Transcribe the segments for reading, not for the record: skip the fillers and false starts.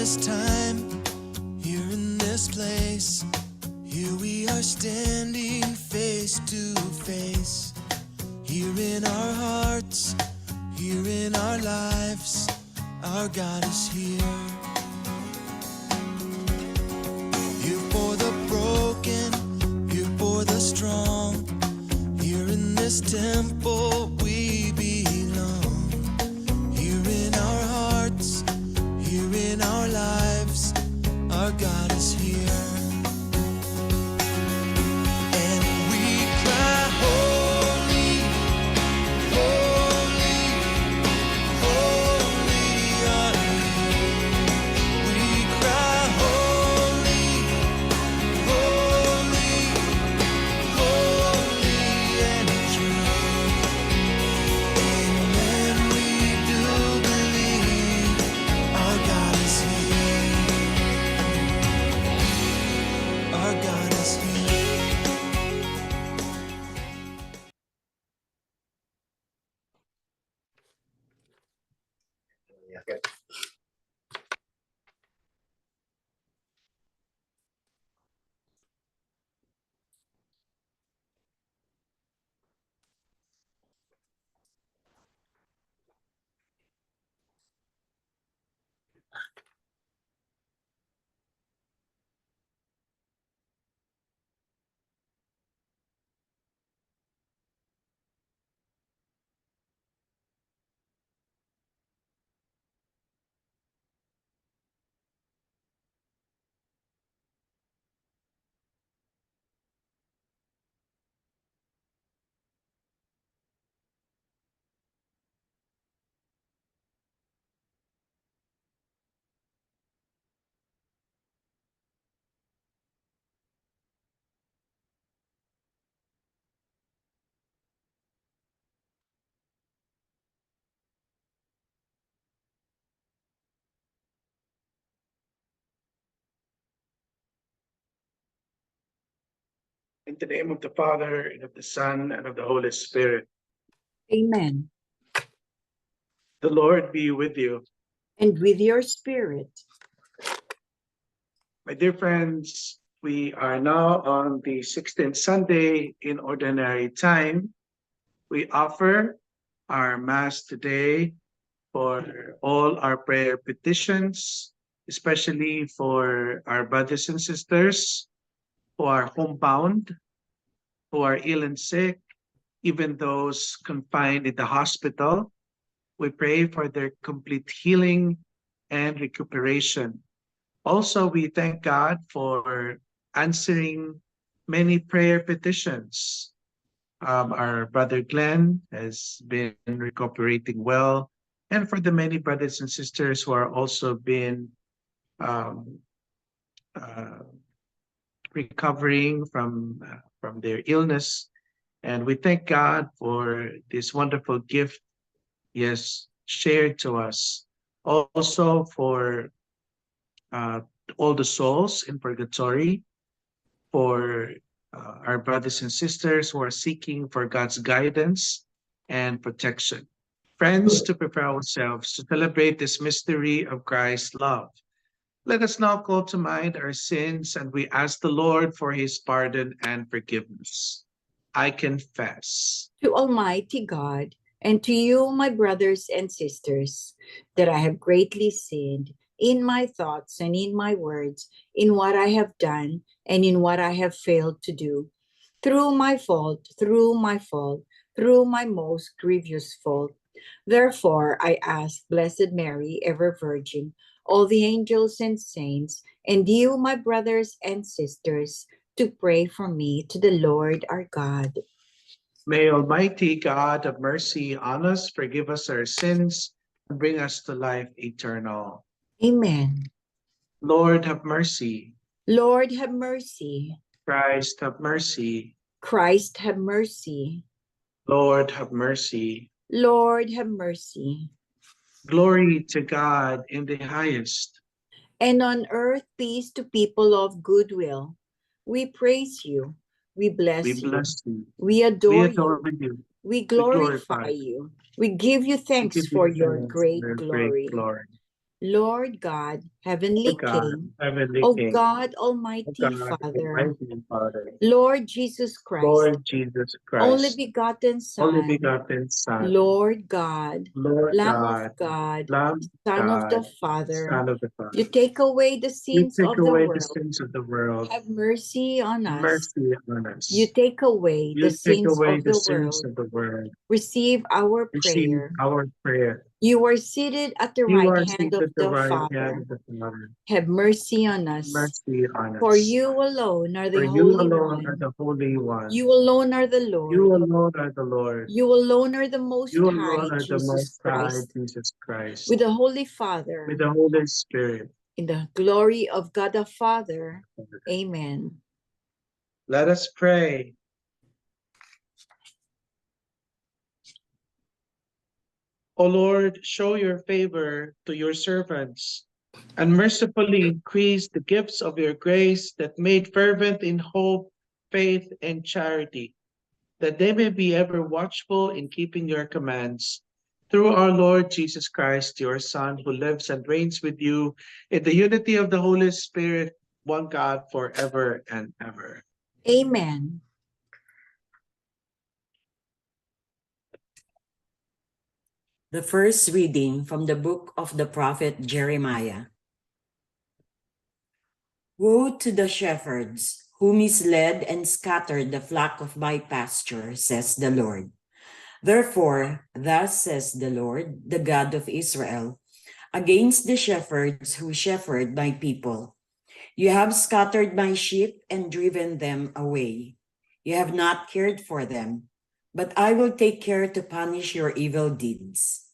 this time, here in this place, here we are standing face to face. Here in our hearts, here in our lives, our God is here. Here for the broken, here for the strong. Here in this temple we belong. Here in our hearts, here in our lives, our God is here. And we cry, holy, holy, holy are you. We cry, holy, holy, holy and true. Amen, we do believe our God is here. Our God is here. In the name of the Father, and of the Son, and of the Holy Spirit. Amen. The Lord be with you. And with your spirit. My dear friends, we are now on the 16th Sunday in Ordinary Time. We offer our Mass today for all our prayer petitions, especially for our brothers and sisters who are homebound, who are ill and sick, even those confined in the hospital. We pray for their complete healing and recuperation. Also, we thank God for answering many prayer petitions. Our brother Glenn has been recuperating well, and for the many brothers and sisters who are also been recovering from their illness. And we thank God for this wonderful gift He has shared to us. Also for all the souls in purgatory, for our brothers and sisters who are seeking for God's guidance and protection. Friends, to prepare ourselves to celebrate this mystery of Christ's love, let us now call to mind our sins and we ask the Lord for His pardon and forgiveness. I confess To Almighty God, and to you, my brothers and sisters, that I have greatly sinned in my thoughts and in my words, in what I have done and in what I have failed to do, through my most grievous fault. Therefore, I ask Blessed Mary, ever Virgin, all the angels and saints, and you, my brothers and sisters, to pray for me to the Lord our God. May Almighty God of mercy on us, forgive us our sins, and bring us to life eternal. Amen. Lord, have mercy. Lord, have mercy. Christ, have mercy. Christ, have mercy. Lord, have mercy. Lord, have mercy. Glory to God in the highest. And on earth, peace to people of good will. We praise you. We bless We you. bless you. We adore We adore you. you. We glorify glorify you. We give you We thanks give for you your thanks for great your great glory. glory. Lord God, Heavenly God, King, Heavenly O King, God, O Almighty God, Father, Almighty Father, Lord Jesus Christ, Lord Jesus only Christ, begotten only Son, begotten Son, Lord God, Lord Lamb of God, God, Lamb of Son of the God, Father, Son of the you Father. take away the You sins take of the away the world. sins of the world. Have mercy on us. Mercy on You us. take away the You take sins away of the the sins world. of the world. Receive our Receive prayer. our prayer. You are seated at the You right are hand seated of at the the right hand Father. of the Father. Have mercy on us. Mercy on For us. you alone are For the you Holy alone are One. the Holy One. You alone are the You Lord. alone are the Lord. You alone are the Most You High, alone are the Jesus Most High, Christ, Jesus Christ. with the Holy With Father, the Holy Spirit. in the glory of God the Father. Amen. Let us pray. O Lord, show your favor to your servants and mercifully increase the gifts of your grace that made fervent in hope, faith, and charity, that they may be ever watchful in keeping your commands. Through our Lord Jesus Christ, your Son, who lives and reigns with you in the unity of the Holy Spirit, one God, forever and ever. Amen. The first reading from the book of the prophet Jeremiah. Woe to the shepherds who misled and scattered the flock of my pasture, says the Lord. Therefore, thus says the Lord, the God of Israel, against the shepherds who shepherd my people. You have scattered my sheep and driven them away. You have not cared for them, but I will take care to punish your evil deeds.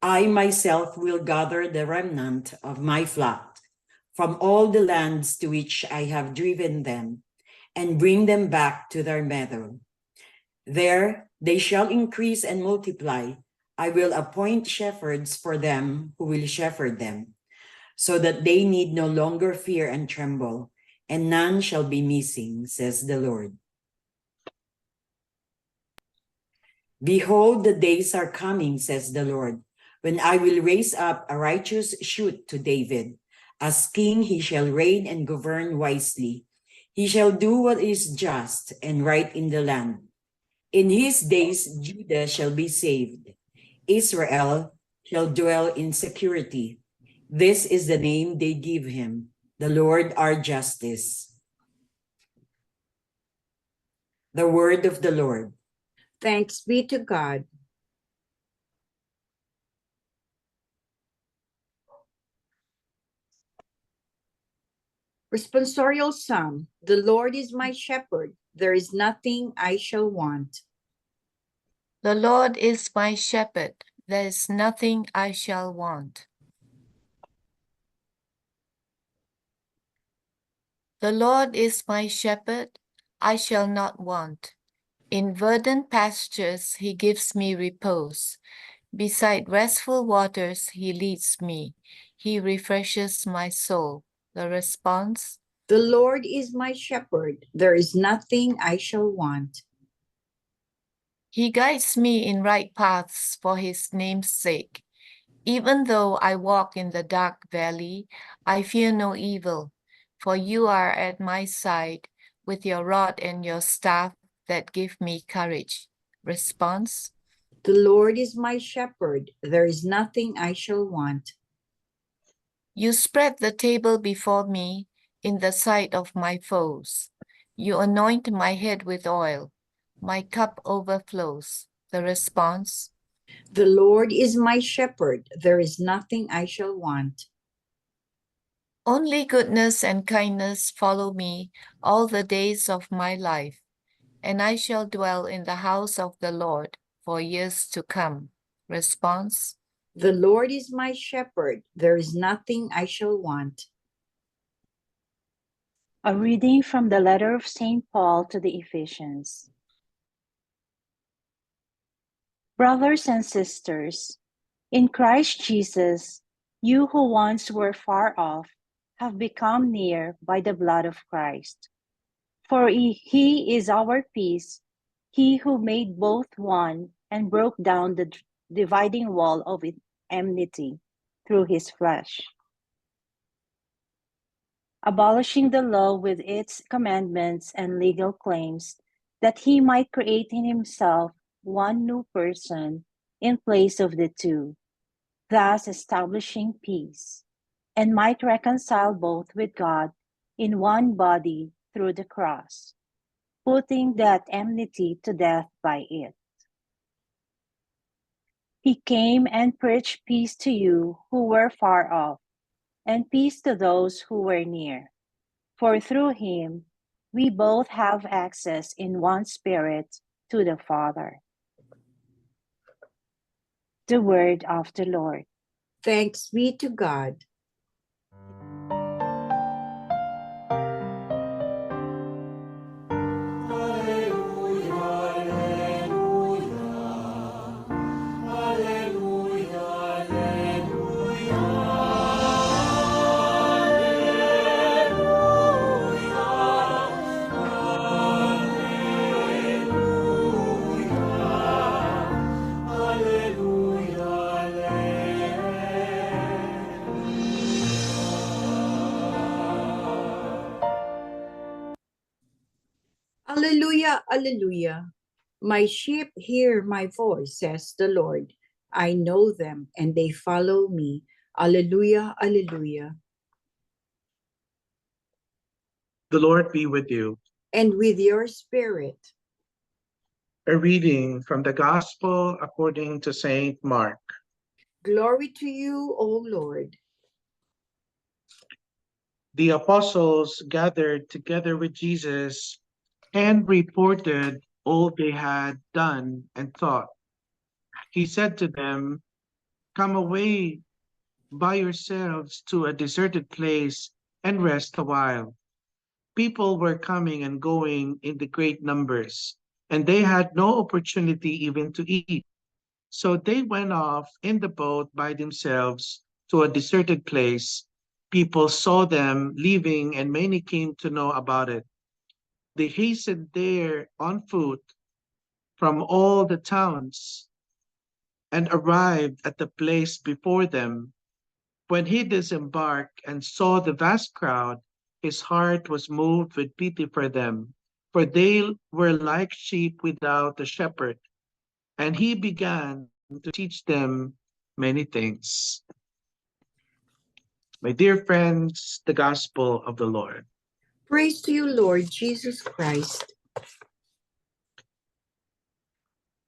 I myself will gather the remnant of my flock from all the lands to which I have driven them and bring them back to their meadow. There they shall increase and multiply. I will appoint shepherds for them who will shepherd them, so that they need no longer fear and tremble, and none shall be missing, says the Lord. Behold, the days are coming, says the Lord, when I will raise up a righteous shoot to David. As king, he shall reign and govern wisely. He shall do what is just and right in the land. In his days, Judah shall be saved. Israel shall dwell in security. This is the name they give him, the Lord our justice. The word of the Lord. Thanks be to God. Responsorial Psalm. The Lord is my shepherd. There is nothing I shall want. The Lord is my shepherd, there is nothing I shall want. The Lord is my shepherd, I shall not want. In verdant pastures he gives me repose. Beside restful waters he leads me. He refreshes my soul. The response, The Lord is my shepherd. There is nothing I shall want. he guides me in right paths for his name's sake. Even though I walk in the dark valley, I fear no evil, for you are at my side with your rod and your staff that give me courage. Response, The Lord is my shepherd. There is nothing I shall want. you spread the table before me in the sight of my foes. You anoint my head with oil. My cup overflows. The response, The Lord is my shepherd. There is nothing I shall want. only goodness and kindness follow me all the days of my life, and I shall dwell in the house of the Lord for years to come. Response, The Lord is my shepherd. There is nothing I shall want. A reading from the letter of St. Paul to the Ephesians. Brothers and sisters, in Christ Jesus, you who once were far off have become near by the blood of Christ. For he is our peace, he who made both one and broke down the dividing wall of enmity. through his flesh, abolishing the law with its commandments and legal claims, that he might create in himself one new person in place of the two, thus establishing peace, and might reconcile both with God in one body through the cross, putting that enmity to death by it. He came and preached peace to you who were far off, and peace to those who were near. For through him we both have access in one Spirit to the Father. The word of the Lord. Thanks be to God. Alleluia, alleluia. My sheep hear my voice, says the Lord. I know them and they follow me. Alleluia, alleluia. The Lord be with you. And with your spirit. A reading from the Gospel according to Saint Mark. Glory to you, O Lord. The apostles gathered together with Jesus and reported all they had done and thought. He said to them, "Come away by yourselves to a deserted place and rest a while." People were coming and going in the great numbers, and they had no opportunity even to eat. So they went off in the boat by themselves to a deserted place. People saw them leaving, and many came to know about it. They hastened there on foot from all the towns and arrived at the place before them. When he disembarked and saw the vast crowd, his heart was moved with pity for them, for they were like sheep without a shepherd. And he began to teach them many things. My dear friends, the gospel of the Lord. Praise to you, Lord Jesus Christ.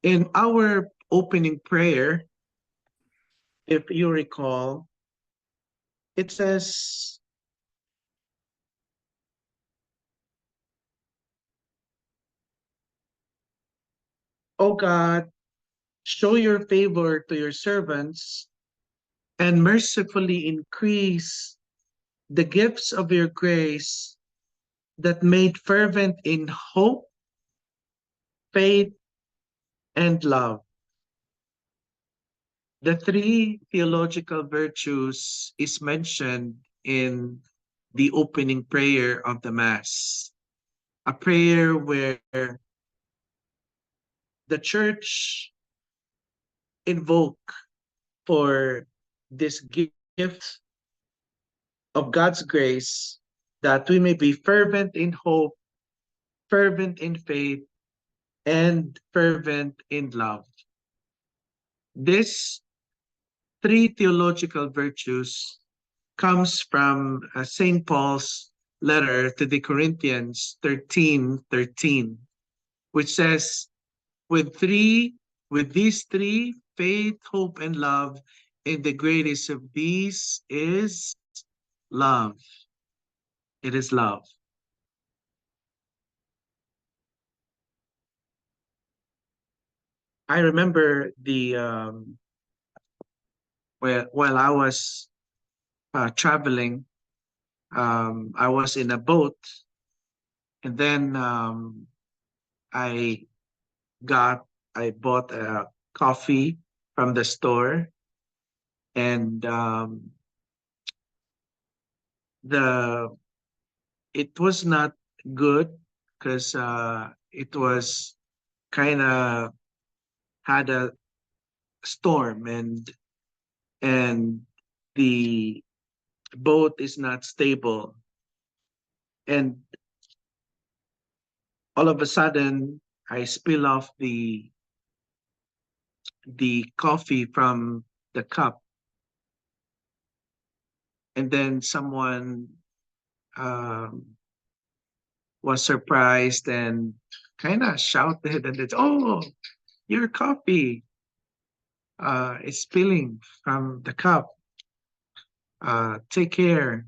In our opening prayer, if you recall, it says, "O God, show your favor to your servants and mercifully increase the gifts of your grace that made fervent in hope, faith, and love." The three theological virtues is mentioned in the opening prayer of the Mass, a prayer where the Church invoke for this gift of God's grace, that we may be fervent in hope, fervent in faith, and fervent in love. This three theological virtues comes from St. Paul's letter to the Corinthians 13:13, which says, with these three, faith, hope, and love, and the greatest of these is love. It is love. I remember while I was traveling, I was in a boat, and then I I bought a coffee from the store, and the it was not good because it was kind of had a storm, and the boat is not stable, and all of a sudden I spill off the coffee from the cup, and then someone was surprised and kind of shouted and it's, oh, your coffee is spilling from the cup. Take care,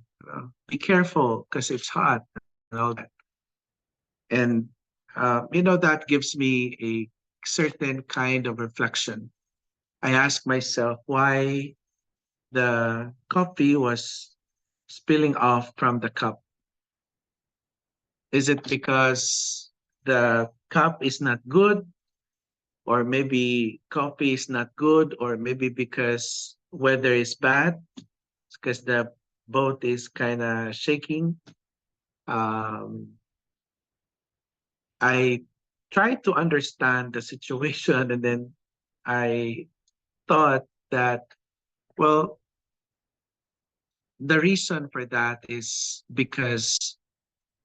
be careful because it's hot and all that. And that gives me a certain kind of reflection. I ask myself why the coffee was spilling off from the cup. Is it because the cup is not good, or maybe coffee is not good, or maybe because weather is bad, because the boat is kind of shaking? I tried to understand the situation, and then I thought that, well, the reason for that is because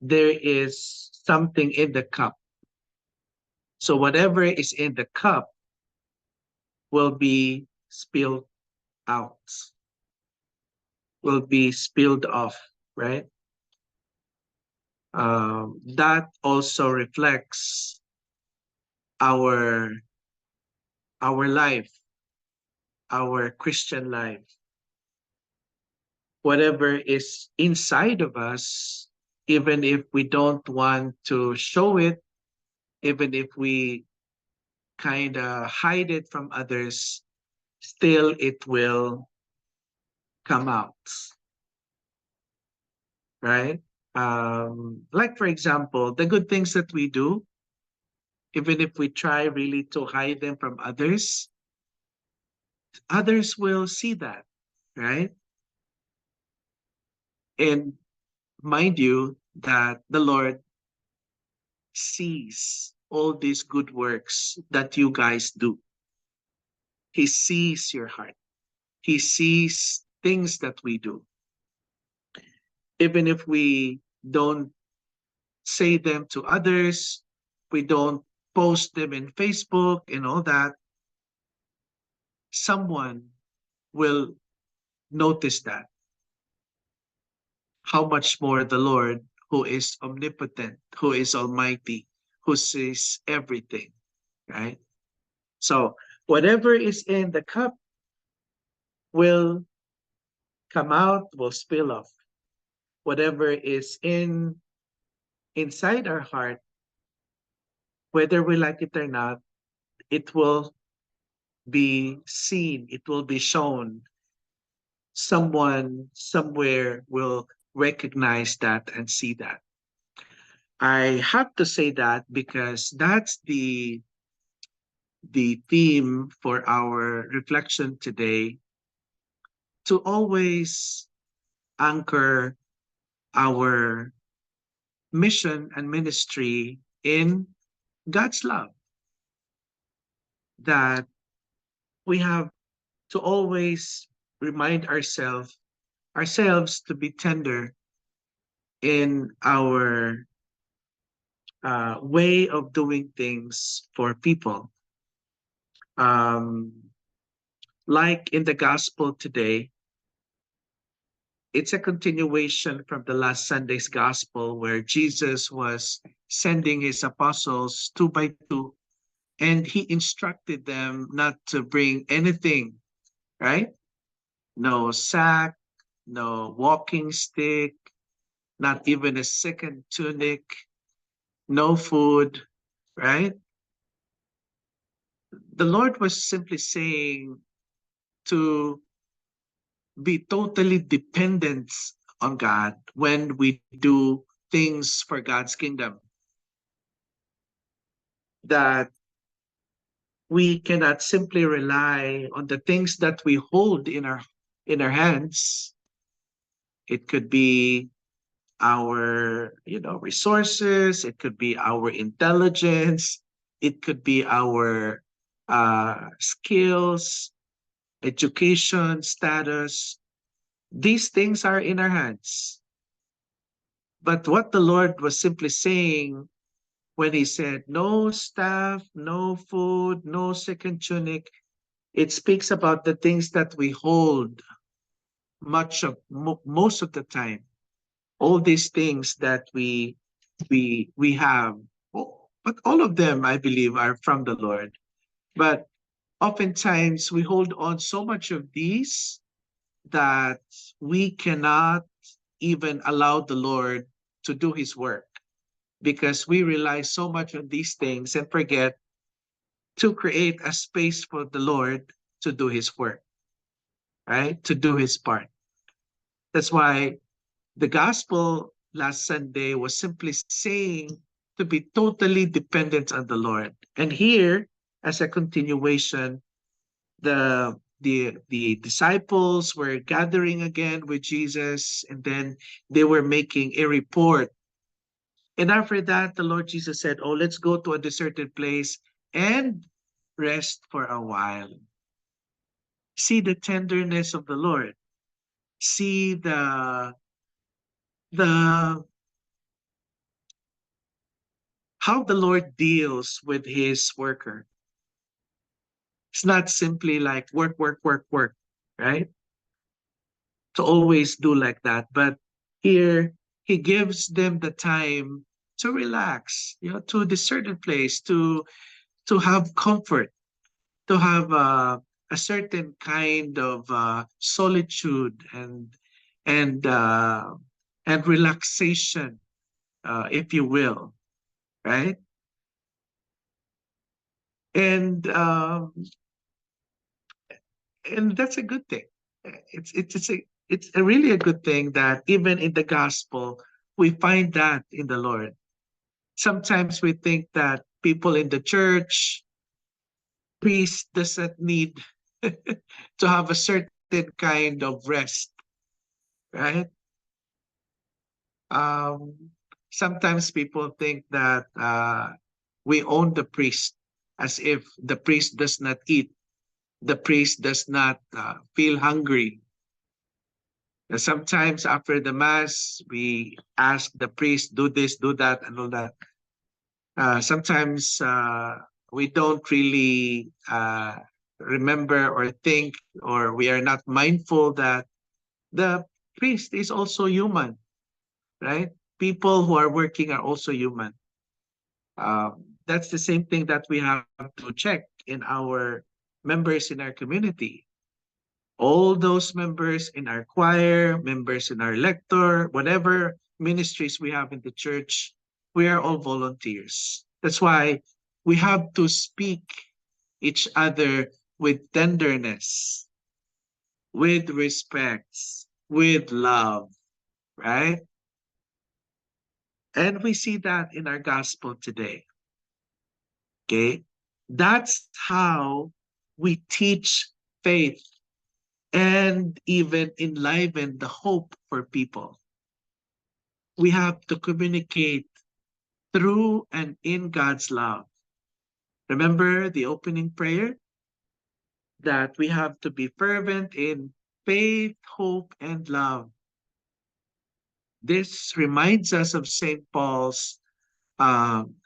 there is something in the cup. So whatever is in the cup will be spilled out, will be spilled off, right? That also reflects our life, our Christian life. Whatever is inside of us, even if we don't want to show it, even if we kind of hide it from others, still it will come out, right? Like, for example, the good things that we do, even if we try really to hide them from others, others will see that, right? And mind you, that the Lord sees all these good works that you guys do. He sees your heart. He sees things that we do. Even if we don't say them to others, we don't post them in Facebook and all that, someone will notice that. How much more the Lord, who is omnipotent, who is almighty, who sees everything, right? So whatever is in the cup will come out, will spill off. Whatever is inside our heart, whether we like it or not, it will be seen, it will be shown. Someone somewhere will recognize that and see that. I have to say that because that's the theme for our reflection today, to always anchor our mission and ministry in God's love. That we have to always remind ourselves to be tender in our way of doing things for people. Like in the gospel today, it's a continuation from the last Sunday's gospel, where Jesus was sending his apostles 2 by 2, and he instructed them not to bring anything, right? No sack, no walking stick, not even a second tunic, no food, right? The Lord was simply saying to be totally dependent on God when we do things for God's kingdom. That we cannot simply rely on the things that we hold in our hands. It could be our resources, it could be our intelligence, it could be our skills, education, status. These things are in our hands. But what the Lord was simply saying when he said, no staff, no food, no second tunic, it speaks about the things that we hold most of the time. All these things that we have, but all of them, I believe, are from the Lord. But oftentimes we hold on so much of these that we cannot even allow the Lord to do his work because we rely so much on these things and forget to create a space for the Lord to do his work, right? To do his part. That's why the gospel last Sunday was simply saying to be totally dependent on the Lord. And here, as a continuation, the disciples were gathering again with Jesus, and then they were making a report. And after that, the Lord Jesus said, oh, let's go to a deserted place and rest for a while. See the tenderness of the Lord. See the how the Lord deals with his worker. It's not simply like work, work, work, work, right? To always do like that. But here he gives them the time to relax, to a certain place, to have comfort, to have a certain kind of solitude and uh, and relaxation, if you will, right? And and that's a good thing. It's a really a good thing that even in the gospel we find that in the Lord. Sometimes we think that people in the church, priest doesn't need to have a certain kind of rest, right? Um, Sometimes people think that we own the priest, as if the priest does not eat, the priest does not feel hungry. And sometimes after the mass, we ask the priest, do this, do that, and all that. Sometimes we don't really remember or think, or we are not mindful that the priest is also human, right? People who are working are also human. That's the same thing that we have to check in our members in our community. All those members in our choir, members in our lector, whatever ministries we have in the church, we are all volunteers. That's why we have to speak each other with tenderness, with respect, with love, right? And we see that in our gospel today. Okay? That's how we teach faith and even enliven the hope for people. We have to communicate through and in God's love. Remember the opening prayer? That we have to be fervent in faith, hope, and love. This reminds us of St. Paul's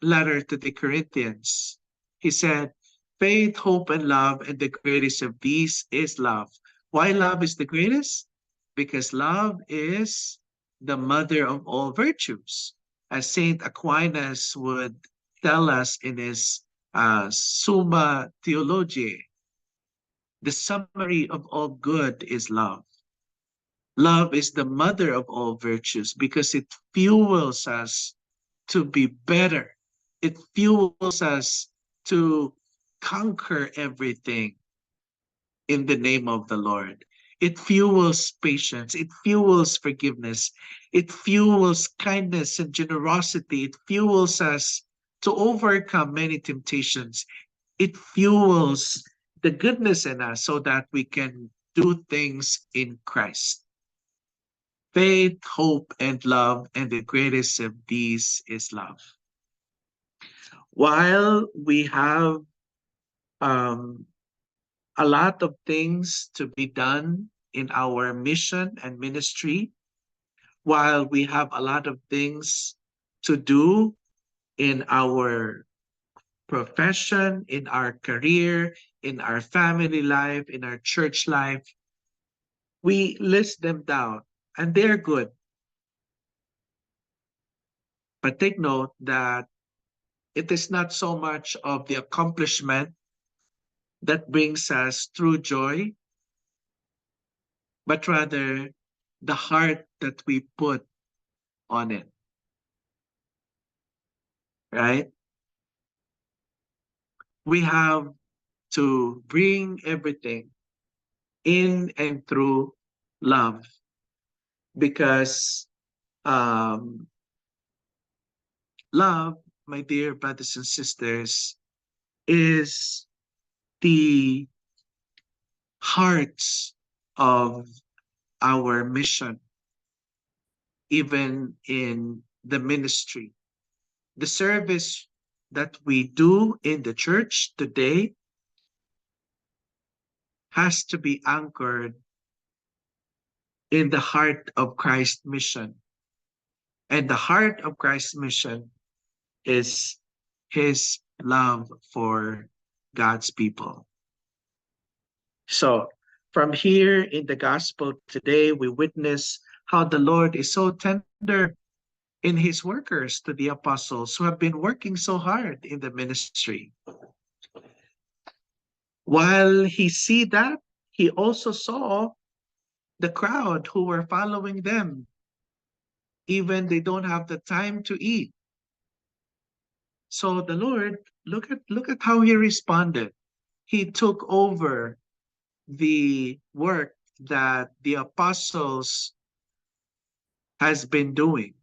letter to the Corinthians. He said, faith, hope, and love, and the greatest of these is love. Why love is the greatest? Because love is the mother of all virtues. As Saint Aquinas would tell us in his Summa Theologiae, the summary of all good is love. Love is the mother of all virtues because it fuels us to be better. It fuels us to conquer everything in the name of the Lord. It fuels patience. It fuels forgiveness. It fuels kindness and generosity. It fuels us to overcome many temptations. It fuels the goodness in us so that we can do things in Christ. Faith, hope, and love, and the greatest of these is love. While we have a lot of things to be done in our mission and ministry, while we have a lot of things to do in our profession, in our career, in our family life, in our church life, we list them down and they're good. But take note that it is not so much of the accomplishment that brings us true joy, but rather the heart that we put on it. Right? We have to bring everything in and through love, because love, my dear brothers and sisters, is the hearts of our mission, even in the ministry. The service that we do in the church today has to be anchored in the heart of Christ's mission. And the heart of Christ's mission is his love for God's people. So, from here in the gospel today, we witness how the Lord is so tender in his workers, to the apostles who have been working so hard in the ministry. While he see that, he also saw the crowd who were following them. Even they don't have the time to eat. So the Lord, look at how he responded. He took over the work that the apostles has been doing.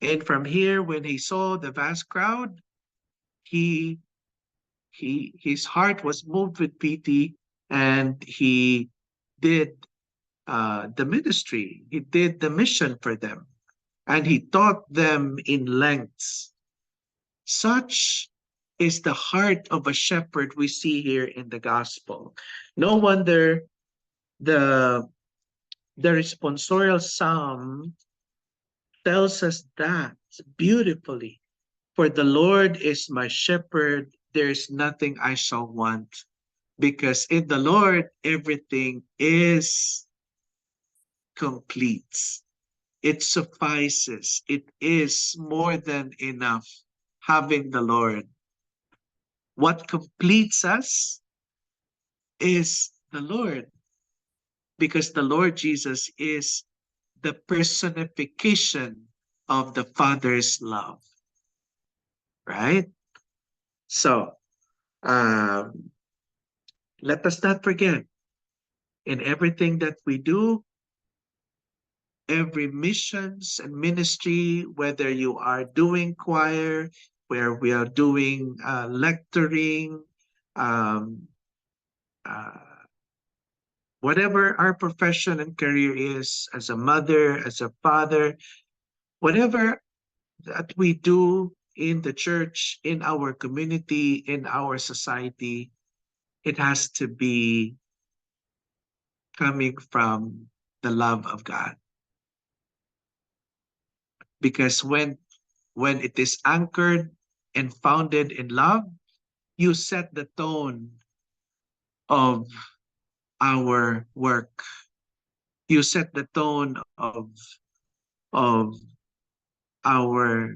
And from here, when he saw the vast crowd, his heart was moved with pity, and he did the ministry. He did the mission for them, and he taught them in lengths. Such is the heart of a shepherd we see here in the gospel. No wonder the responsorial psalm tells us that beautifully. For the Lord is my shepherd, there is nothing I shall want. Because in the Lord, everything is complete. It suffices. It is more than enough having the Lord. What completes us is the Lord, because the Lord Jesus is the personification of the Father's love. Right? So, let us not forget, in everything that we do, every missions and ministry, whether you are doing choir, where we are doing lecturing, um, whatever our profession and career is, as a mother, as a father, whatever that we do in the church, in our community, in our society, it has to be coming from the love of God. Because when it is anchored and founded in love, you set the tone of our work. You set the tone of our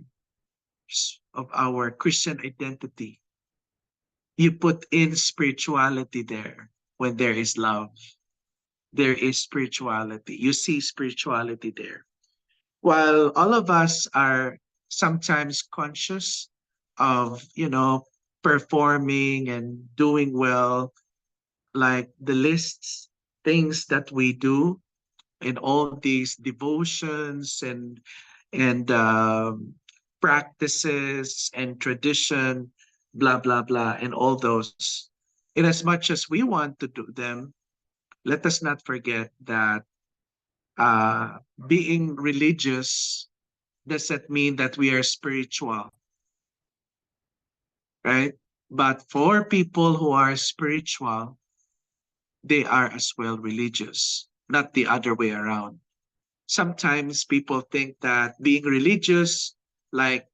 Christian identity. You put in spirituality there. When there is love, there is spirituality. You see spirituality there. While all of us are sometimes conscious of, performing and doing well, like the lists, things that we do in all these devotions and practices and tradition, blah, blah, blah, and all those. In as much as we want to do them, let us not forget that being religious doesn't mean that we are spiritual, right? But for people who are spiritual, they are as well religious, not the other way around. Sometimes people think that being religious, like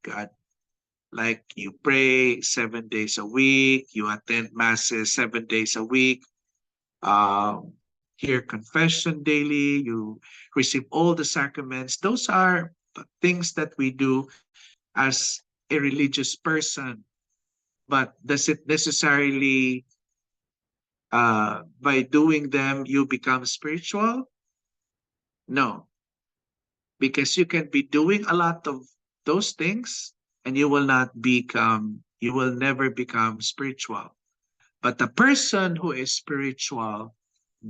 you pray 7 days a week, you attend masses 7 days a week, hear confession daily, you receive all the sacraments. Those are things that we do as a religious person. But does it necessarily, by doing them, you become spiritual? No, because you can be doing a lot of those things and you will never become spiritual. But the person who is spiritual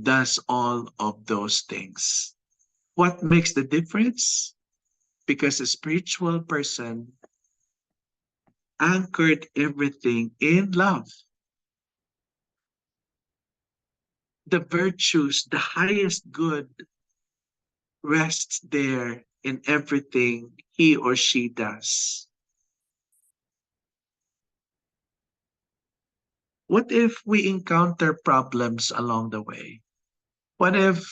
does all of those things. What makes the difference? Because a spiritual person anchored everything in love. The virtues, the highest good rests there in everything he or she does. What if we encounter problems along the way? What if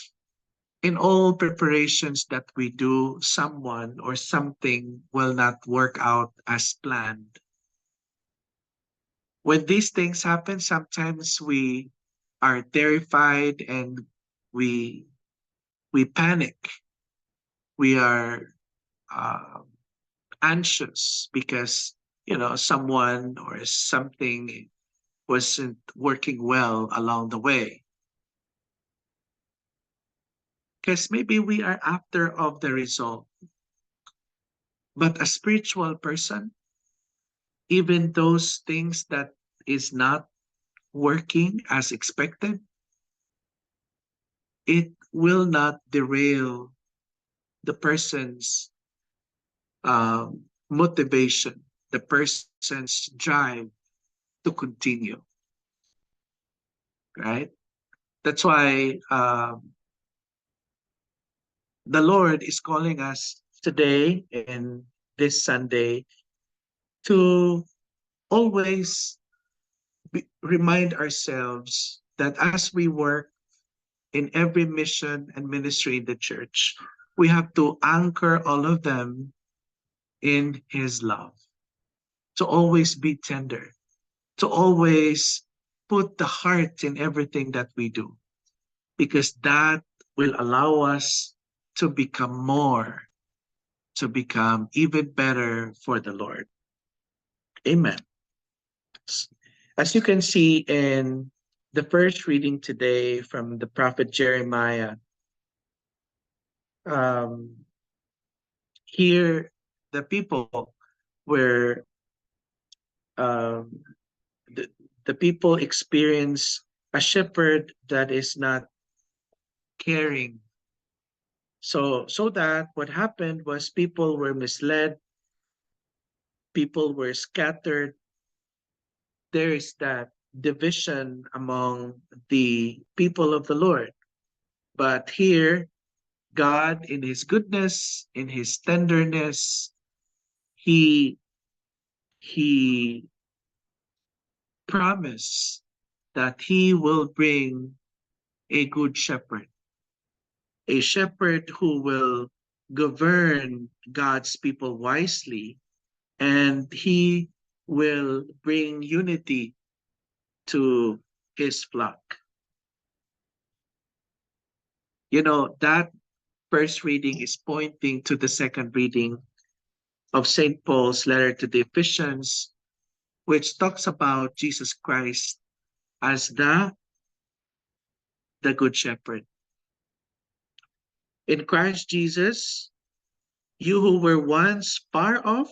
in all preparations that we do, someone or something will not work out as planned? When these things happen, sometimes we are terrified and we we panic. We are uh, anxious because someone or something wasn't working well along the way. Because maybe we are after of the result. But a spiritual person, even those things that is not working as expected, it will not derail the person's motivation, the person's drive to continue, right? That's why the Lord is calling us today and this Sunday to always remind ourselves that as we work in every mission and ministry in the church, we have to anchor all of them in His love, to always be tender, to always put the heart in everything that we do, because that will allow us to become more, to become even better for the Lord. Amen. As you can see in the first reading today from the prophet Jeremiah, um, here the people were um, the, the people experience a shepherd that is not caring. So that what happened was people were misled, people were scattered. There is that division among the people of the Lord. But here, God, in His goodness, in His tenderness, He He promised that He will bring a good shepherd, a shepherd who will govern God's people wisely, and He will bring unity to His flock. That first reading is pointing to the second reading of St. Paul's letter to the Ephesians, which talks about Jesus Christ as the Good Shepherd. In Christ Jesus, you who were once far off,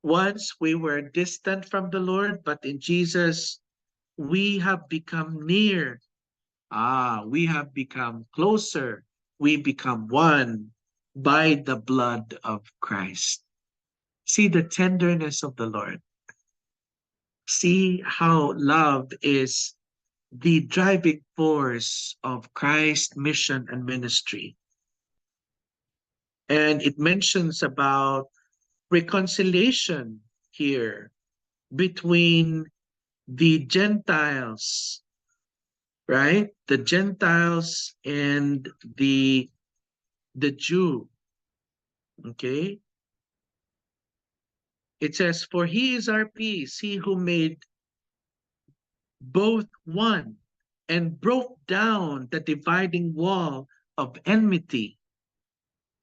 once we were distant from the Lord, but in Jesus, we have become near. We have become closer. We become one by the blood of Christ. See the tenderness of the Lord. See how love is the driving force of Christ's mission and ministry. And it mentions about reconciliation here between the Gentiles right? The Gentiles and the Jew. Okay? It says, "For he is our peace, he who made both one and broke down the dividing wall of enmity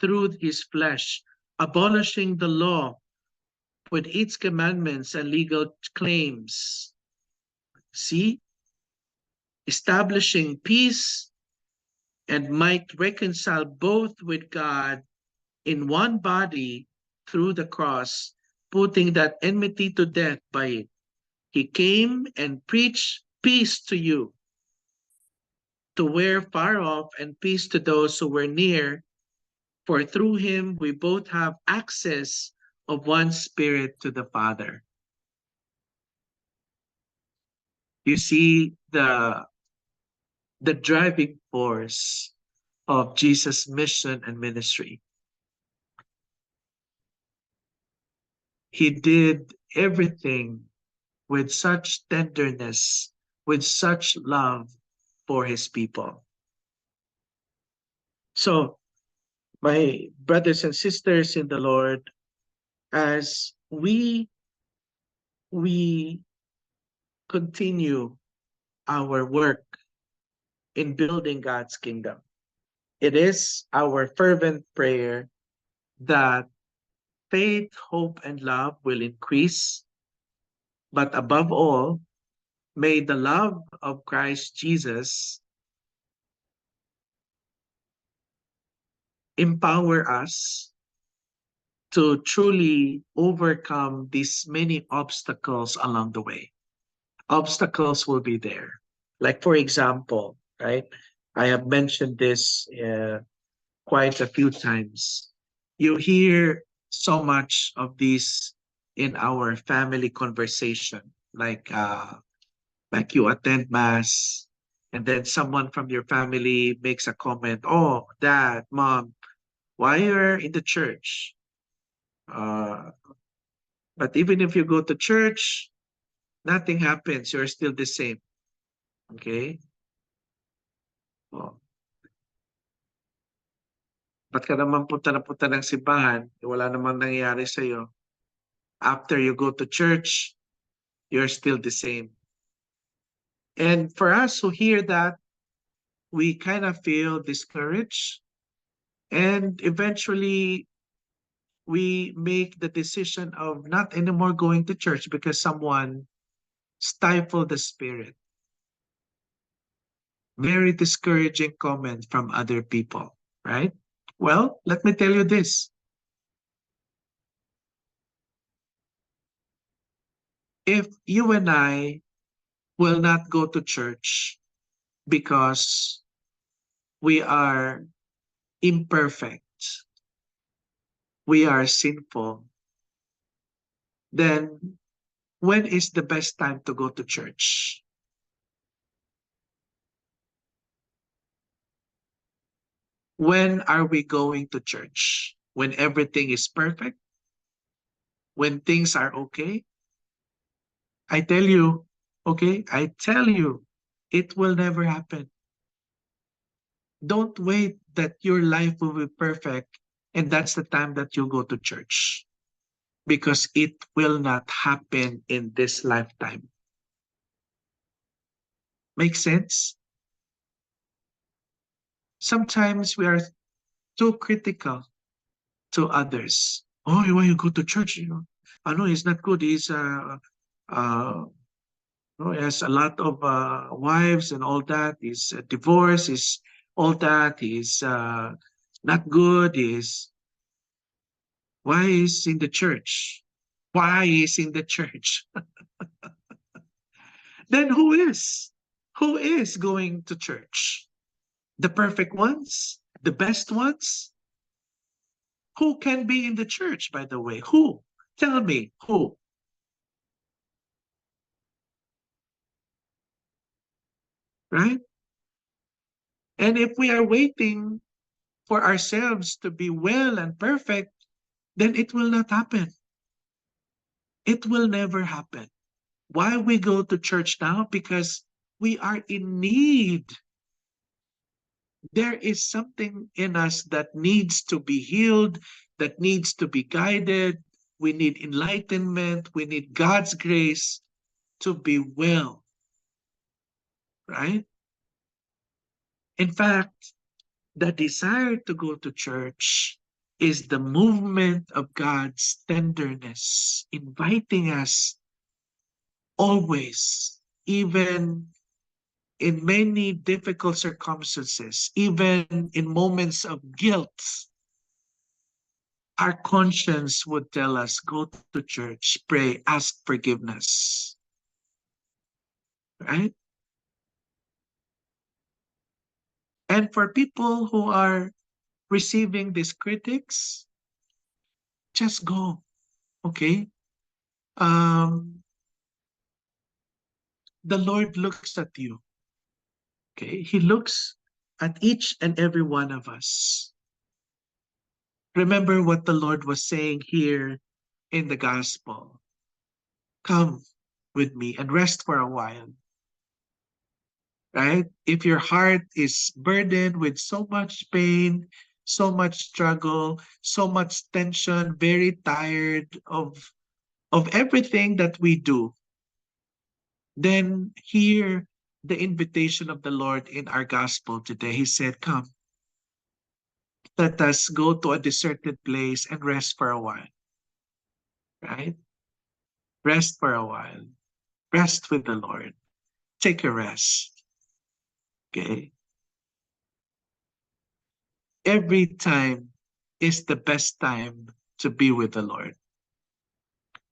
through his flesh, abolishing the law with its commandments and legal claims." See? Establishing peace and might reconcile both with God in one body through the cross, putting that enmity to death by it. He came and preached peace to you, to where far off, and peace to those who were near, for through him we both have access of one spirit to the Father. You see the driving force of Jesus' mission and ministry. He did everything with such tenderness, with such love for his people. So, my brothers and sisters in the Lord, as we continue our work in building God's kingdom, it is our fervent prayer that faith, hope, and love will increase, but above all, may the love of Christ Jesus empower us to truly overcome these many obstacles along the way. Obstacles will be there. Like, for example, right? I have mentioned this quite a few times. You hear so much of this in our family conversation, like you attend mass, and then someone from your family makes a comment, "Oh, dad, mom, why you're in the church?" Uh, but even if you go to church, nothing happens. You're still the same. Okay? Oh, ba't ka naman punta ng simbahan? Wala namang nangyayari sa'yo. After you go to church, you're still the same. And for us who hear that, we kind of feel discouraged. And eventually, we make the decision of not anymore going to church because someone stifled the spirit. Very discouraging comment from other people, right? Well, let me tell you this. If you and I will not go to church because we are imperfect, we are sinful, then when is the best time to go to church? When are we going to church? When everything is perfect? When things are okay? I tell you, okay, I tell you, it will never happen. Don't wait that your life will be perfect and that's the time that you go to church, because it will not happen in this lifetime. Make sense? Sometimes we are too critical to others. Oh, why you go to church? You know, I know he's not good. He has a lot of wives and all that. He's divorced. He's all that. He's not good. Why is in the church? Why is in the church? Then who is? Who is going to church? The perfect ones? The best ones? Who can be in the church, by the way? Who? Tell me, who? Right? And if we are waiting for ourselves to be well and perfect, then it will not happen. It will never happen. Why we go to church now? Because We are in need. There is something in us that needs to be healed, that needs to be guided. We need enlightenment. We need God's grace to be well, right? In fact, the desire to go to church is the movement of God's tenderness, inviting us always, even in many difficult circumstances, even in moments of guilt. Our conscience would tell us, go to church, pray, ask forgiveness. Right? And for people who are receiving these critics, just go. Okay? The Lord looks at you. Okay? He looks at each and every one of us. Remember what the Lord was saying here in the gospel. Come with me and rest for a while. Right? If your heart is burdened with so much pain, so much struggle, so much tension, very tired of everything that we do, then hear the invitation of the Lord in our gospel today. He said, come, let us go to a deserted place and rest for a while. Right? Rest for a while. Rest with the Lord. Take a rest. Okay? Every time is the best time to be with the Lord.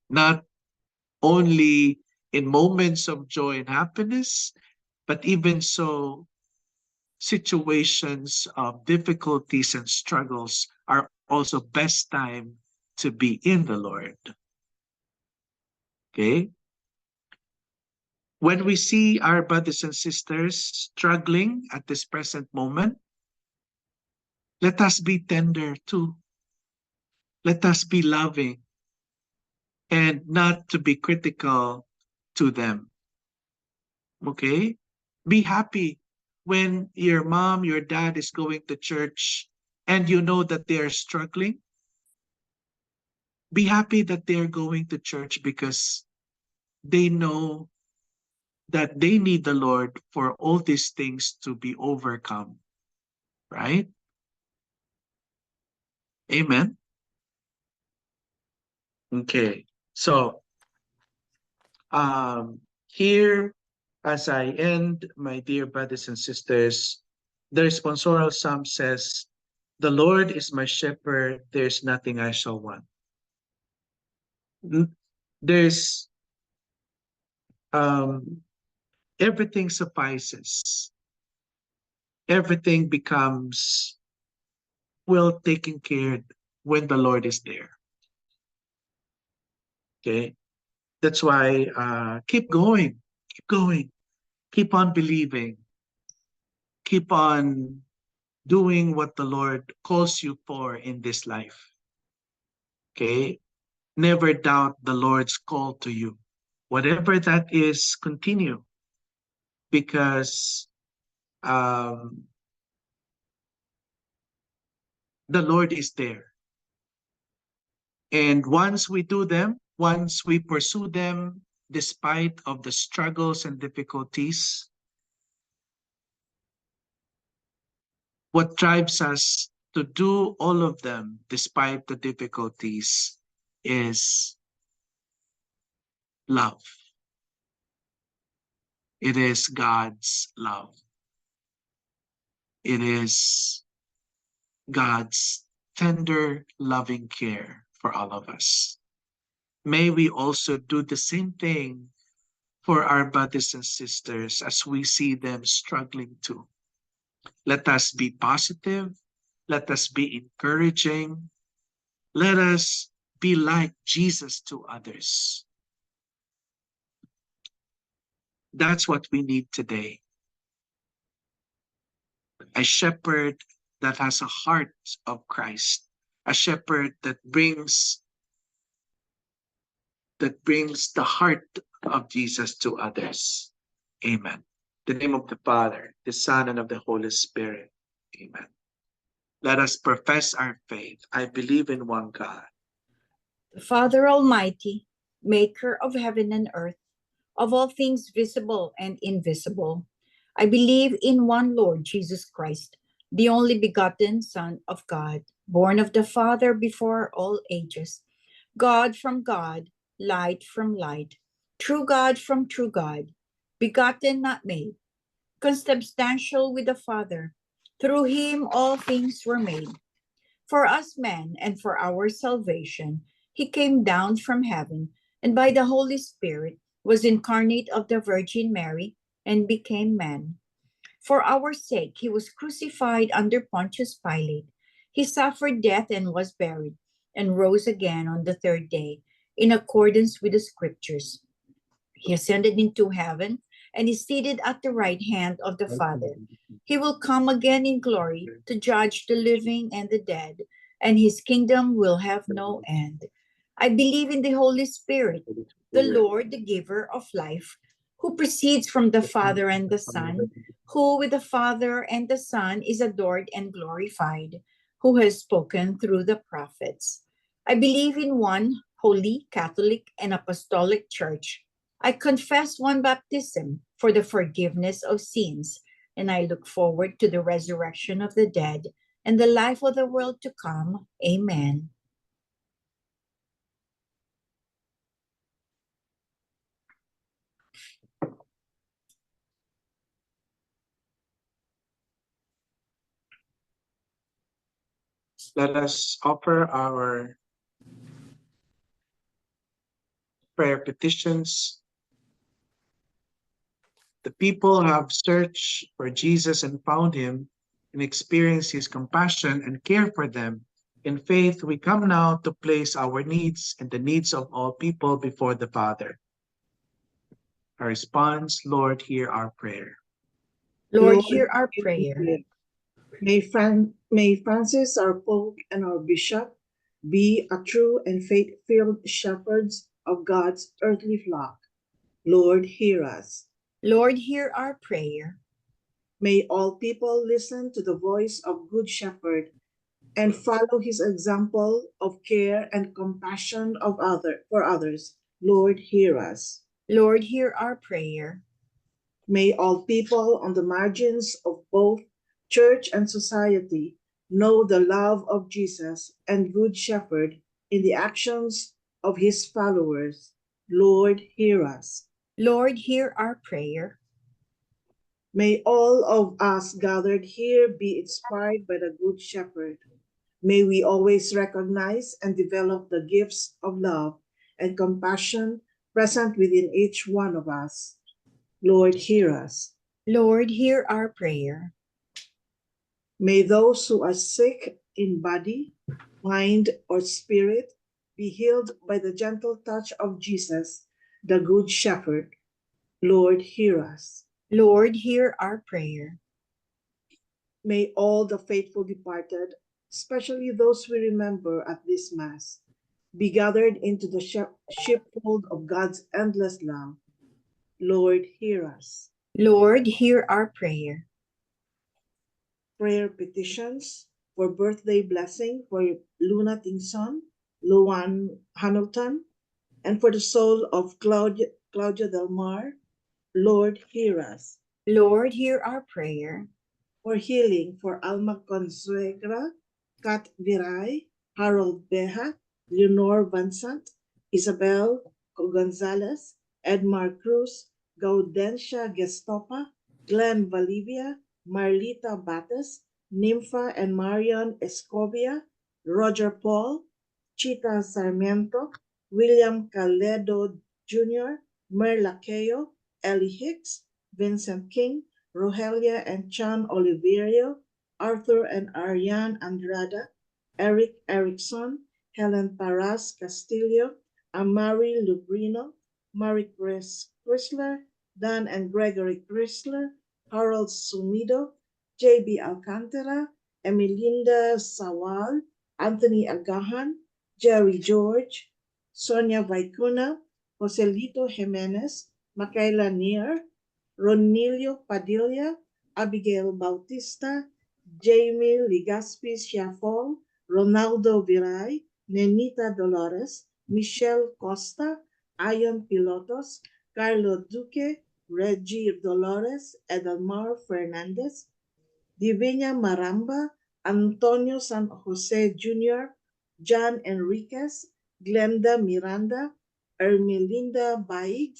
Not only in moments of joy and happiness, but even so, situations of difficulties and struggles are also best time to be in the Lord. Okay? When we see our brothers and sisters struggling at this present moment, let us be tender too. Let us be loving and not to be critical to them. Okay? Be happy when your mom, your dad is going to church and you know that they are struggling. Be happy that they are going to church because they know that they need the Lord for all these things to be overcome. Right? Amen. Okay. So, here, as I end, my dear brothers and sisters, the responsorial psalm says, the Lord is my shepherd, there's nothing I shall want. There's everything suffices. Everything becomes well taken care of when the Lord is there. Okay? That's why keep going, keep on believing, keep on doing what the Lord calls you for in this life. Okay? Never doubt the Lord's call to you. Whatever that is, continue. Because the Lord is there. And once we do them, once we pursue them, despite of the struggles and difficulties, what drives us to do all of them despite the difficulties is love. It is God's love. It is God's tender, loving care for all of us. May we also do the same thing for our brothers and sisters as we see them struggling too. Let us be positive. Let us be encouraging. Let us be like Jesus to others. That's what we need today. A shepherd that has a heart of Christ. A shepherd that brings the heart of Jesus to others. Amen. In the name of the Father, the Son, and of the Holy Spirit. Amen. Let us profess our faith. I believe in one God, The Father Almighty, maker of heaven and earth, of all things visible and invisible. I believe in one Lord Jesus Christ, the only begotten Son of God, born of the Father before all ages, God from God, light from light, true God from true God, begotten, not made, consubstantial with the Father. Through him all things were made. For us men and for our salvation, he came down from heaven and by the Holy Spirit was incarnate of the Virgin Mary and became man. For our sake, he was crucified under Pontius Pilate. He suffered death and was buried and rose again on the third day in accordance with the scriptures. He ascended into heaven and is seated at the right hand of the Father. He will come again in glory to judge the living and the dead, and his kingdom will have no end. I believe in the Holy Spirit, the Lord, the giver of life, who proceeds from the Father and the Son, who with the Father and the Son is adored and glorified, who has spoken through the prophets. I believe in one holy, Catholic, and Apostolic Church. I confess one baptism for the forgiveness of sins, and I look forward to the resurrection of the dead and the life of the world to come. Amen. let us offer our prayer petitions. The people have searched for Jesus and found him and experienced his compassion and care for them. In faith, we come now to place our needs and the needs of all people before the Father. Our response, Lord, hear our prayer. Lord, Lord, hear our hear prayer. May Francis, our Pope and our Bishop, be a true and faith-filled shepherds of God's earthly flock. Lord, hear us. Lord, hear our prayer. May all people listen to the voice of Good Shepherd and follow his example of care and compassion for others. Lord, hear us. Lord, hear our prayer. May all people on the margins of both church and society know the love of Jesus and Good Shepherd in the actions of his followers. Lord, hear us. Lord, hear our prayer. May all of us gathered here be inspired by the Good Shepherd. May we always recognize and develop the gifts of love and compassion present within each one of us. Lord, hear us. Lord, hear our prayer. May those who are sick in body, mind, or spirit be healed by the gentle touch of Jesus, the Good Shepherd. Lord, hear us. Lord, hear our prayer. May all the faithful departed, especially those we remember at this Mass, be gathered into the sheepfold of God's endless love. Lord, hear us. Lord, hear our prayer. Prayer petitions for birthday blessing for Luna Tingson, Luan Hamilton, and for the soul of Claudia Del Mar. Lord, hear us. Lord, hear our prayer. For healing for Alma Consuegra, Kat Viray, Harold Beja, Leonor Vincent, Isabel Gonzalez, Edmar Cruz, Gaudensia Gestopa, Glenn Valivia, Marlita Bates, Nympha and Marion Escobia, Roger Paul, Chita Sarmiento, William Caledo Jr., Merla Keo, Ellie Hicks, Vincent King, Rogelia and Chan Oliverio, Arthur and Ariane Andrada, Eric Erickson, Helen Paras Castillo, Amari Lubrino, Marie Chris Chrysler, Dan and Gregory Chrysler, Harold Sumido, J.B. Alcantara, Emilinda Sawal, Anthony Agahan, Jerry George, Sonia Vicuna, Joselito Jimenez, Michaela Neer, Ronilio Padilla, Abigail Bautista, Jamie Ligaspi Siafol, Ronaldo Viray, Nenita Dolores, Michelle Costa, Ayon Pilotos, Carlo Duque, Reggie Dolores, Edelmar Fernandez, Divina Maramba, Antonio San Jose Jr., John Enriquez, Glenda Miranda, Ermelinda Baig,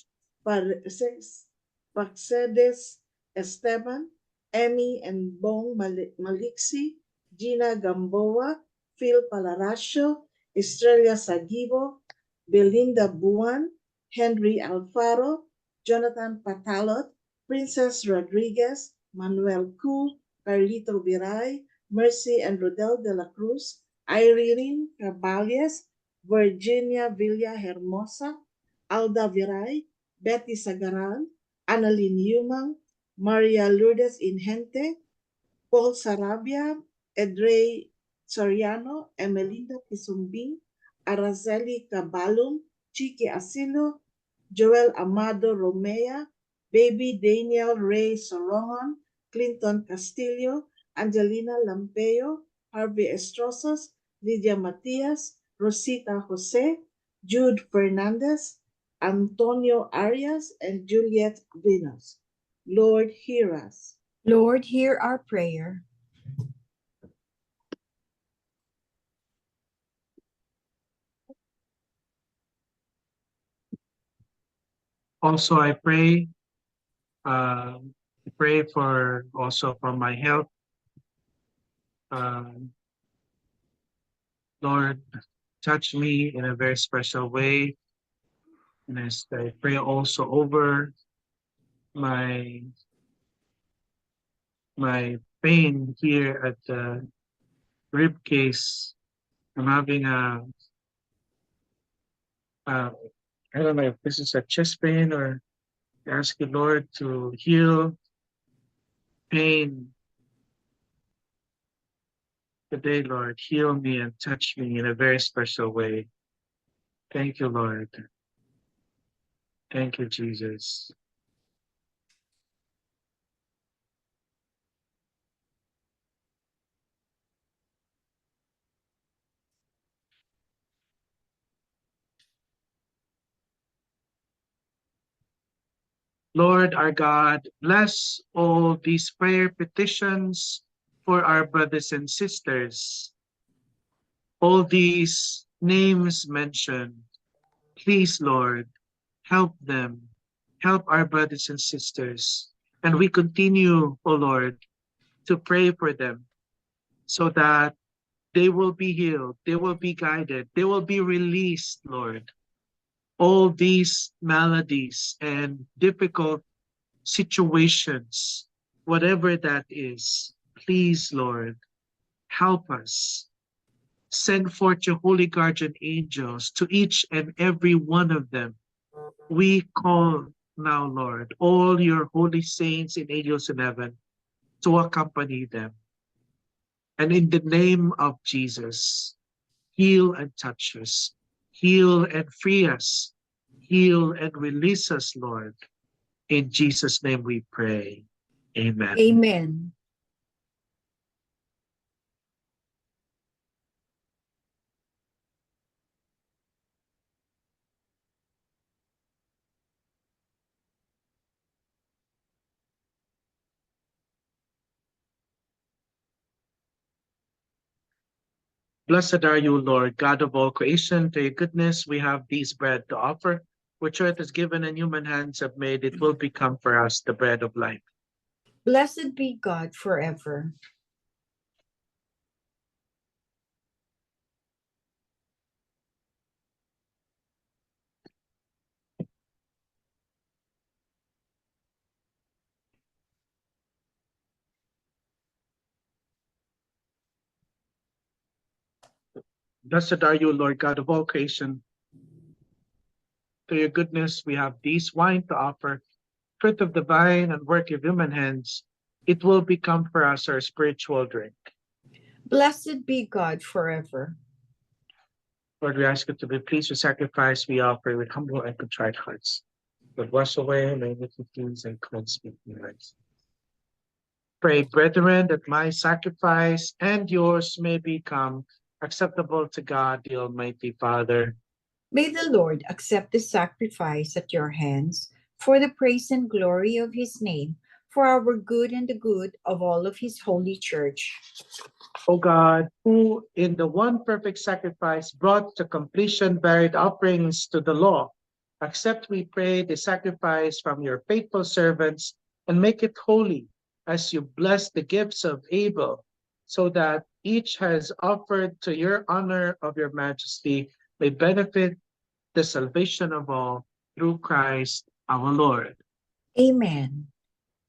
Paxedes Esteban, Emmy and Bong Maliksi, Gina Gamboa, Phil Palaracio, Estrella Sagivo, Belinda Buan, Henry Alfaro, Jonathan Patalot, Princess Rodriguez, Manuel Cu, Carlito Viray, Mercy and Rodel de la Cruz, Irene Cabales, Virginia Villa Hermosa, Alda Viray, Betty Sagaran, Annalyn Yumang, Maria Lourdes Inhente, Paul Sarabia, Edrey Soriano, Emelinda Kisumbing, Araceli Cabalum, Chiqui Asilo, Joel Amado Romea, Baby Daniel Ray Sorongon, Clinton Castillo, Angelina Lampeo, Harvey Estrosas, Lydia Matias, Rosita Jose, Jude Fernandez, Antonio Arias, and Juliet Venus. Lord, hear us. Lord, hear our prayer. Also, I pray for also for my health. Um, Lord, touch me in a very special way. And as I pray also over my pain here at the rib case. I'm having I don't know if this is a chest pain or I ask you, Lord, to heal pain today, Lord. Heal me and touch me in a very special way. Thank you, Lord. Thank you, Jesus. Lord our God, bless all these prayer petitions for our brothers and sisters. All these names mentioned, please, Lord, help them. Help our brothers and sisters. And we continue, O Lord, to pray for them so that they will be healed, they will be guided, they will be released, Lord. All these maladies and difficult situations, whatever that is, please, Lord, help us. Send forth your holy guardian angels to each and every one of them. We call now, Lord, all your holy saints and angels in heaven to accompany them. And in the name of Jesus, heal and touch us, heal and free us, heal and release us, Lord. In Jesus' name we pray. Amen. Amen. Blessed are you, Lord, God of all creation. To your goodness, we have these bread to offer, which earth has given and human hands have made. It will become for us the bread of life. Blessed be God forever. Blessed are you, Lord, God of all creation. To your goodness, we have these wine to offer, fruit of the vine and work of human hands. It will become for us our spiritual drink. Blessed be God forever. Lord, we ask you to be pleased with sacrifice we offer with humble and contrite hearts. But wash away my iniquities and cleanse me from my sins. Pray, brethren, that my sacrifice and yours may become acceptable to God, the Almighty Father. May the Lord accept the sacrifice at your hands for the praise and glory of his name, for our good and the good of all of his holy church. O God, who in the one perfect sacrifice brought to completion varied offerings to the law, accept, we pray, the sacrifice from your faithful servants and make it holy as you bless the gifts of Abel, so that each has offered to your honor of your majesty may benefit the salvation of all through Christ our Lord. Amen.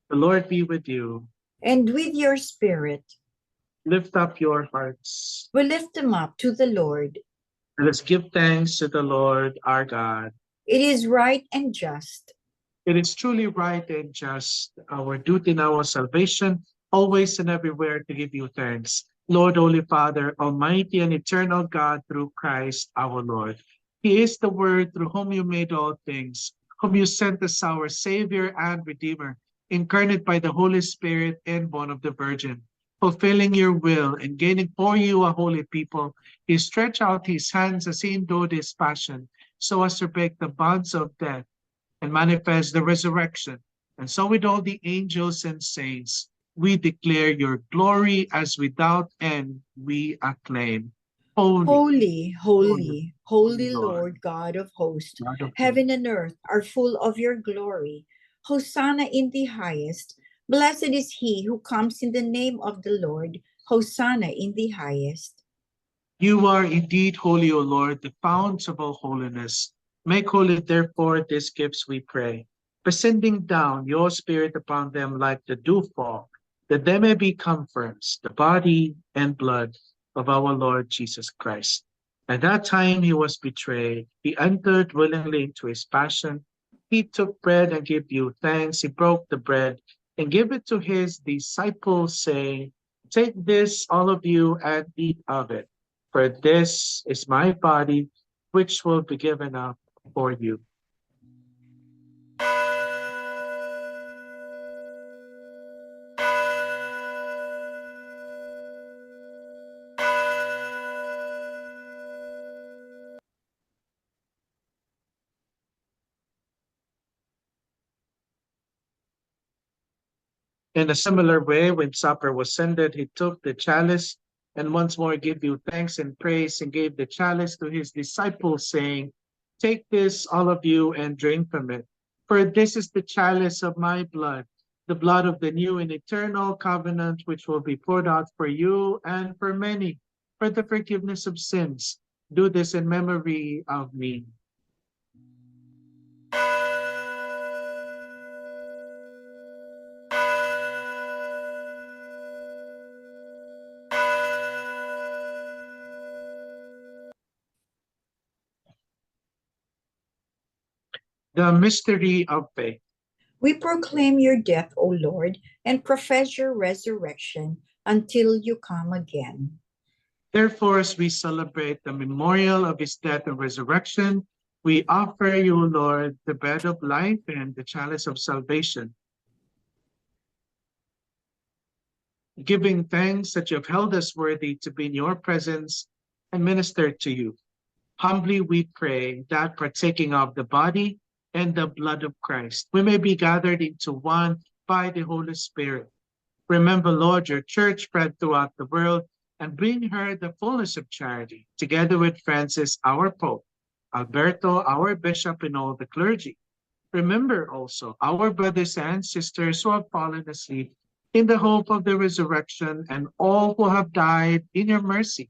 The Lord be with you. And with your spirit, Lift up your hearts. we lift them up to the Lord. Let us give thanks to the Lord our God. It is right and just. It is truly right and just, our duty and our salvation, always and everywhere to give you thanks. Lord, Holy Father, Almighty and eternal God, through Christ our Lord. He is the Word through whom you made all things, whom you sent as our Savior and Redeemer, incarnate by the Holy Spirit and born of the Virgin. Fulfilling your will and gaining for you a holy people, he stretched out his hands as he endured his passion, so as to break the bonds of death and manifest the resurrection. And so with all the angels and saints, we declare your glory as without end we acclaim. Holy, Holy, holy, holy Lord, Lord God of hosts, God of heaven and earth are full of your glory. Hosanna in the highest. Blessed is he who comes in the name of the Lord. Hosanna in the highest. You are indeed holy, O Lord, the fount of all holiness. Make holy, therefore, these gifts, we pray, by sending down your Spirit upon them like the dewfall, that they may become first, the body and blood of our Lord Jesus Christ. At that time he was betrayed. He entered willingly into his passion. He took bread and gave you thanks. He broke the bread and gave it to his disciples, saying, "Take this, all of you, and eat of it. For this is my body, which will be given up for you." In a similar way, when supper was ended, he took the chalice and once more gave you thanks and praise and gave the chalice to his disciples, saying, "Take this, all of you, and drink from it. For this is the chalice of my blood, the blood of the new and eternal covenant, which will be poured out for you and for many for the forgiveness of sins. Do this in memory of me." The mystery of faith. We proclaim your death, O Lord, and profess your resurrection until you come again. Therefore, as we celebrate the memorial of his death and resurrection, we offer you, Lord, the bread of life and the chalice of salvation, giving thanks that you have held us worthy to be in your presence and minister to you. Humbly we pray that, partaking of the body and the blood of Christ, we may be gathered into one by the Holy Spirit. Remember, Lord, your church spread throughout the world, and bring her the fullness of charity, together with Francis, our Pope, Alberto, our Bishop, and all the clergy. Remember also our brothers and sisters who have fallen asleep in the hope of the resurrection, and all who have died in your mercy.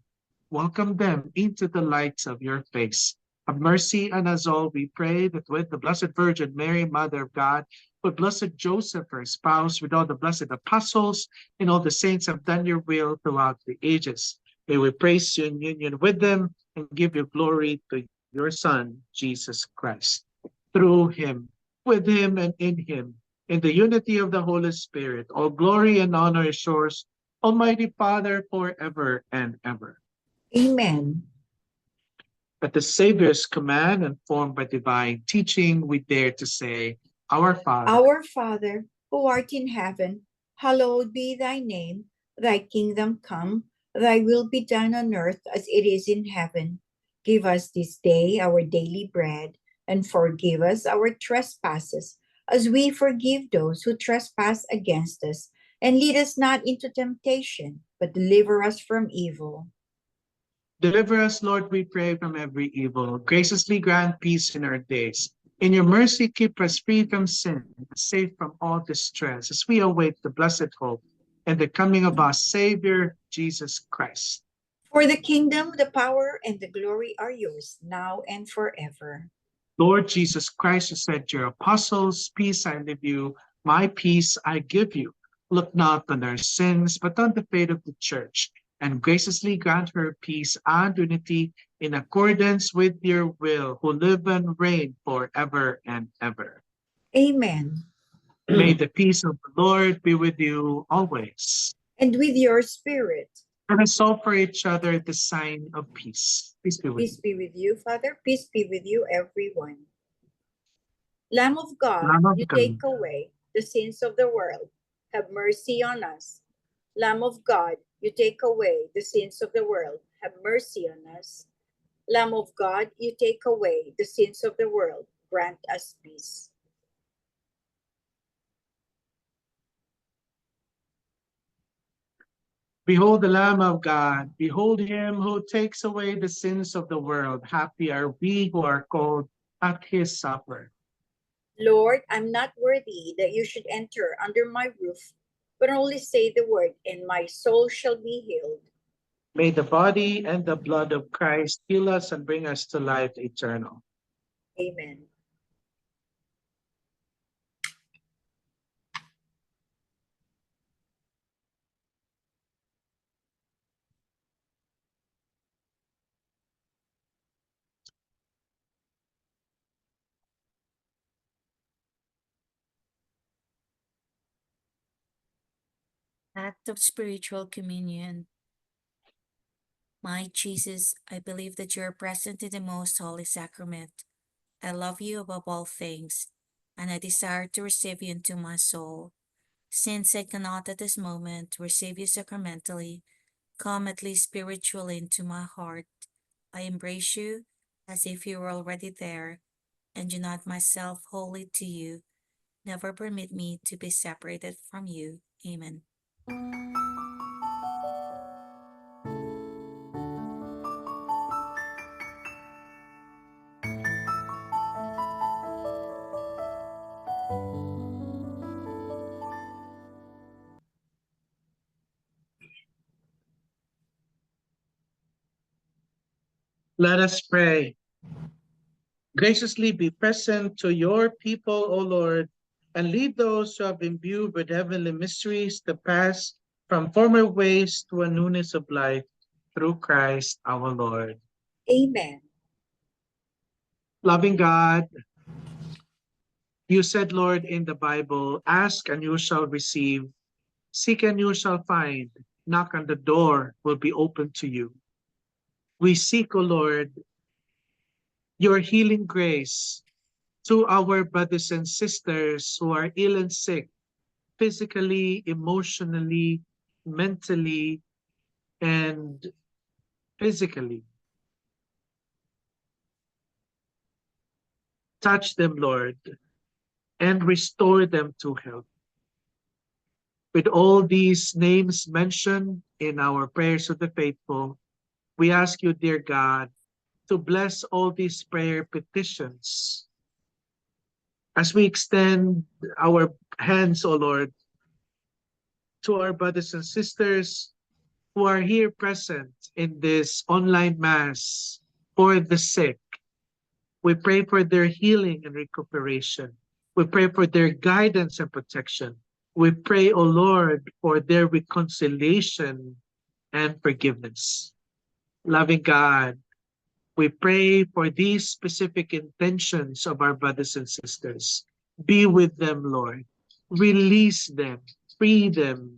Welcome them into the light of your face. Have mercy on us all, we pray, that with the Blessed Virgin Mary, Mother of God, with Blessed Joseph, her spouse, with all the blessed apostles, and all the saints have done your will throughout the ages. May we praise you in union with them and give you glory to your Son, Jesus Christ. Through him, with him, and in the unity of the Holy Spirit, all glory and honor is yours, Almighty Father, forever and ever. Amen. At the Savior's command, informed by divine teaching, we dare to say, Our Father, Our Father, who art in heaven, hallowed be thy name. Thy kingdom come, thy will be done on earth as it is in heaven. Give us this day our daily bread, and forgive us our trespasses, as we forgive those who trespass against us. And lead us not into temptation, but deliver us from evil. deliver us, Lord, we pray, from every evil. Graciously grant peace in our days. In your mercy, keep us free from sin, safe from all distress, as we await the blessed hope and the coming of our Savior, Jesus Christ. For the kingdom, the power, and the glory are yours, now and forever. Lord Jesus Christ, who said to your apostles, Peace I leave you, my peace I give you. Look not on our sins, but on the faith of the church, and graciously grant her peace and unity in accordance with your will, who live and reign forever and ever. Amen. May the peace of the Lord be with you always. And with your spirit. Let us offer each other the sign of peace. Peace be with Peace you. be with you, Father. Peace be with you, everyone. Lamb of God, Lamb of you God, take away the sins of the world. Have mercy on us. Lamb of God, you take away the sins of the world. Have mercy on us. Lamb of God, you take away the sins of the world. Grant us peace. behold the Lamb of God. Behold him who takes away the sins of the world. Happy are we who are called at his supper. Lord, I'm not worthy that you should enter under my roof, but only say the word, and my soul shall be healed. May the body and the blood of Christ heal us and bring us to life eternal. Amen. Act of spiritual communion. My Jesus, I believe that you are present in the most holy sacrament. I love you above all things, and I desire to receive you into my soul. Since I cannot at this moment receive you sacramentally, come at least spiritually into my heart. I embrace you as if you were already there, and unite myself wholly to you. Never permit me to be separated from you. Amen. Let us pray. Graciously be present to your people, O Lord, and lead those who have imbued with heavenly mysteries to pass from former ways to a newness of life through Christ our Lord. Amen. Loving God, you said, Lord, in the Bible, ask and you shall receive, seek and you shall find, knock and the door will be open to you. We seek, O Lord, your healing grace to our brothers and sisters who are ill and sick, physically, emotionally, mentally, and physically. Touch them, Lord, and restore them to health. With all these names mentioned in our prayers of the faithful, we ask you, dear God, to bless all these prayer petitions. As we extend our hands, O Lord, to our brothers and sisters who are here present in this online Mass for the sick, we pray for their healing and recuperation. We pray for their guidance and protection. We pray, O Lord, for their reconciliation and forgiveness. Loving God, we pray for these specific intentions of our brothers and sisters. Be with them, Lord. Release them, free them,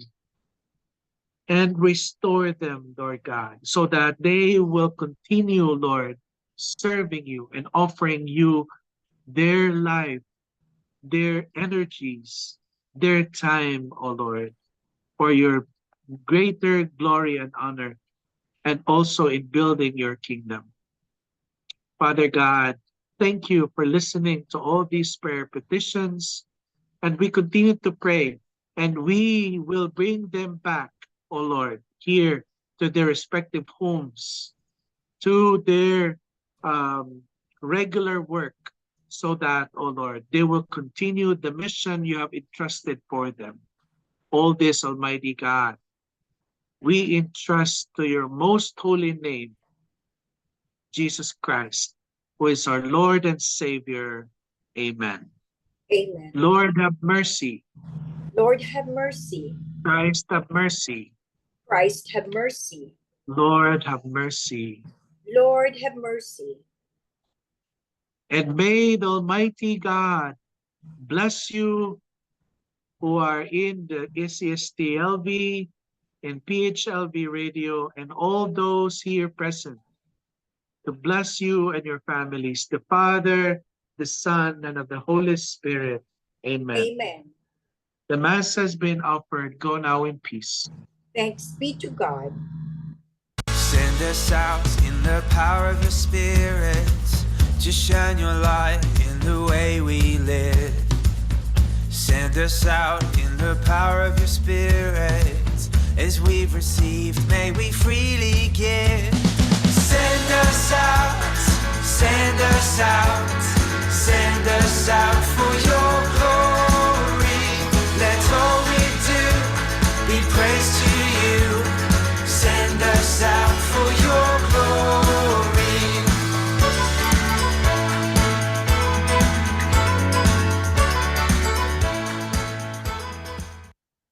and restore them, Lord God, so that they will continue, Lord, serving you and offering you their life, their energies, their time, O Lord, for your greater glory and honor, and also in building your kingdom. Father God, thank you for listening to all these prayer petitions, and we continue to pray, and we will bring them back, O Lord, here to their respective homes, to their regular work, so that, O Lord, they will continue the mission you have entrusted for them. All this, Almighty God, we entrust to your most holy name, Jesus Christ, who is our Lord and Savior. Amen. Amen. Lord, have mercy. Lord, have mercy. Christ, have mercy. Christ, have mercy. Lord, have mercy. Lord, have mercy. And may the Almighty God bless you who are in the ACST-LV and PHLV radio, and all those here present, to bless you and your families, the Father, the Son, and of the Holy Spirit. Amen. Amen. The Mass has been offered. Go now in peace. Thanks be to God. Send us out in the power of your Spirit to shine your light in the way we live. Send us out in the power of your Spirit. As we've received, may we freely give. Send us out, send us out, send us out for your